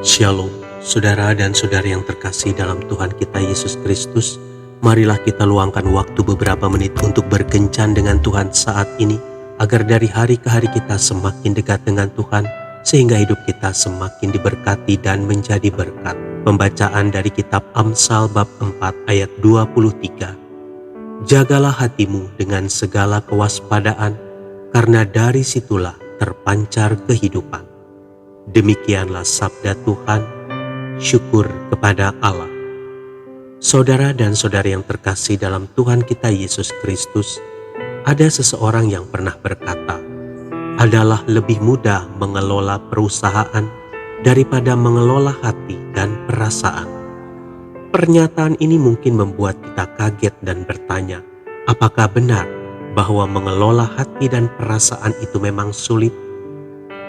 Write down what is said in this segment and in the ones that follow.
Shalom, saudara dan saudari yang terkasih dalam Tuhan kita Yesus Kristus. Marilah kita luangkan waktu beberapa menit untuk berkencan dengan Tuhan saat ini, agar dari hari ke hari kita semakin dekat dengan Tuhan, sehingga hidup kita semakin diberkati dan menjadi berkat. Pembacaan dari kitab Amsal bab 4 ayat 23. Jagalah hatimu dengan segala kewaspadaan, karena dari situlah terpancar kehidupan. Demikianlah sabda Tuhan, syukur kepada Allah. Saudara dan saudari yang terkasih dalam Tuhan kita Yesus Kristus, ada seseorang yang pernah berkata, adalah lebih mudah mengelola perusahaan daripada mengelola hati dan perasaan. Pernyataan ini mungkin membuat kita kaget dan bertanya, apakah benar bahwa mengelola hati dan perasaan itu memang sulit?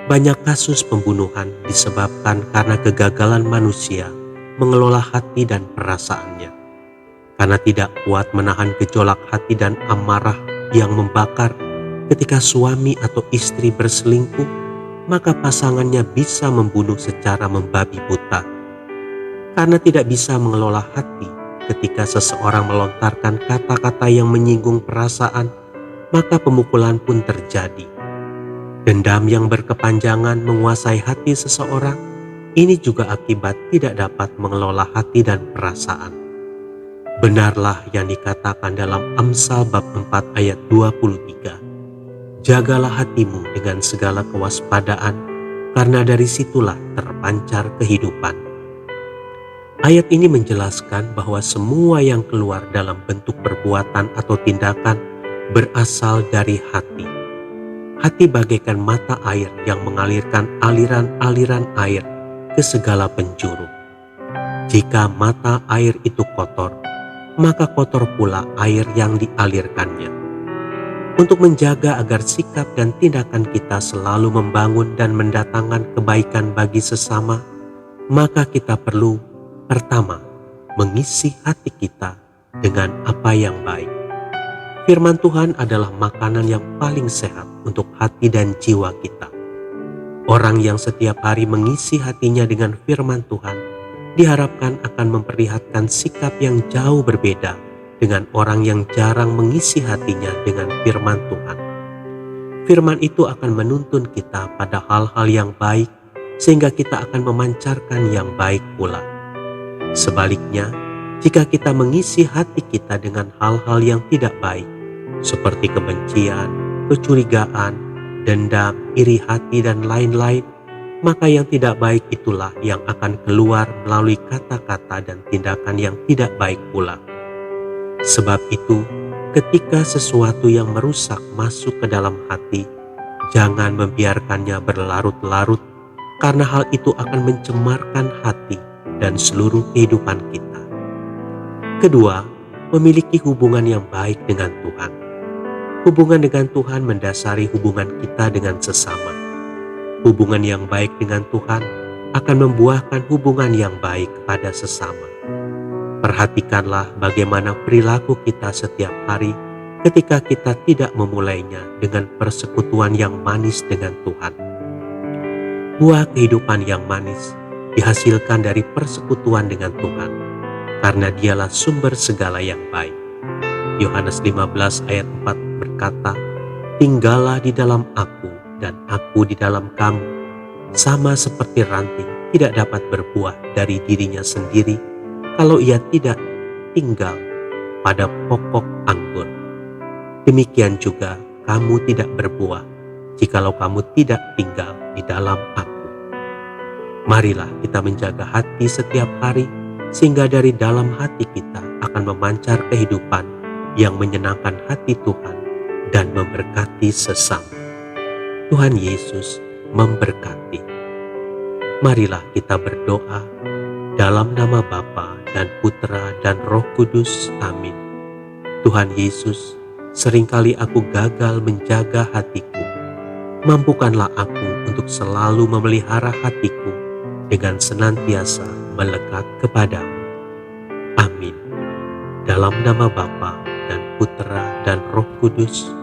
Banyak kasus pembunuhan disebabkan karena kegagalan manusia mengelola hati dan perasaannya. Karena tidak kuat menahan gejolak hati dan amarah yang membakar ketika suami atau istri berselingkuh, maka pasangannya bisa membunuh secara membabi buta. Karena tidak bisa mengelola hati ketika seseorang melontarkan kata-kata yang menyinggung perasaan, maka pemukulan pun terjadi. Dendam yang berkepanjangan menguasai hati seseorang, ini juga akibat tidak dapat mengelola hati dan perasaan. Benarlah yang dikatakan dalam Amsal bab 4 ayat 23. Jagalah hatimu dengan segala kewaspadaan, karena dari situlah terpancar kehidupan. Ayat ini menjelaskan bahwa semua yang keluar dalam bentuk perbuatan atau tindakan berasal dari hati. Hati bagaikan mata air yang mengalirkan aliran-aliran air ke segala penjuru. Jika mata air itu kotor, maka kotor pula air yang dialirkannya. Untuk menjaga agar sikap dan tindakan kita selalu membangun dan mendatangkan kebaikan bagi sesama, maka kita perlu, pertama, mengisi hati kita dengan apa yang baik. Firman Tuhan adalah makanan yang paling sehat untuk hati dan jiwa kita. Orang yang setiap hari mengisi hatinya dengan firman Tuhan diharapkan akan memperlihatkan sikap yang jauh berbeda dengan orang yang jarang mengisi hatinya dengan firman Tuhan. Firman itu akan menuntun kita pada hal-hal yang baik, sehingga kita akan memancarkan yang baik pula. Sebaliknya, jika kita mengisi hati kita dengan hal-hal yang tidak baik, seperti kebencian, kecurigaan, dendam, iri hati, dan lain-lain, maka yang tidak baik itulah yang akan keluar melalui kata-kata dan tindakan yang tidak baik pula. Sebab itu, ketika sesuatu yang merusak masuk ke dalam hati, jangan membiarkannya berlarut-larut, karena hal itu akan mencemarkan hati dan seluruh kehidupan kita. Kedua, memiliki hubungan yang baik dengan Tuhan. Hubungan dengan Tuhan mendasari hubungan kita dengan sesama. Hubungan yang baik dengan Tuhan akan membuahkan hubungan yang baik kepada sesama. Perhatikanlah bagaimana perilaku kita setiap hari ketika kita tidak memulainya dengan persekutuan yang manis dengan Tuhan. Buah kehidupan yang manis dihasilkan dari persekutuan dengan Tuhan, karena Dialah sumber segala yang baik. Yohanes 15 ayat 4 berkata, tinggallah di dalam aku dan aku di dalam kamu, sama seperti ranting tidak dapat berbuah dari dirinya sendiri kalau ia tidak tinggal pada pokok anggur. Demikian juga kamu tidak berbuah jikalau kamu tidak tinggal di dalam aku. Marilah kita menjaga hati setiap hari, sehingga dari dalam hati kita akan memancar kehidupan yang menyenangkan hati Tuhan dan memberkati sesama. Tuhan Yesus memberkati. Marilah kita berdoa dalam nama Bapa dan Putra dan Roh Kudus. Amin. Tuhan Yesus, seringkali aku gagal menjaga hatiku. Mampukanlah aku untuk selalu memelihara hatiku dengan senantiasa melekat kepadamu. Amin. Dalam nama Bapa dan Putra dan Roh Kudus.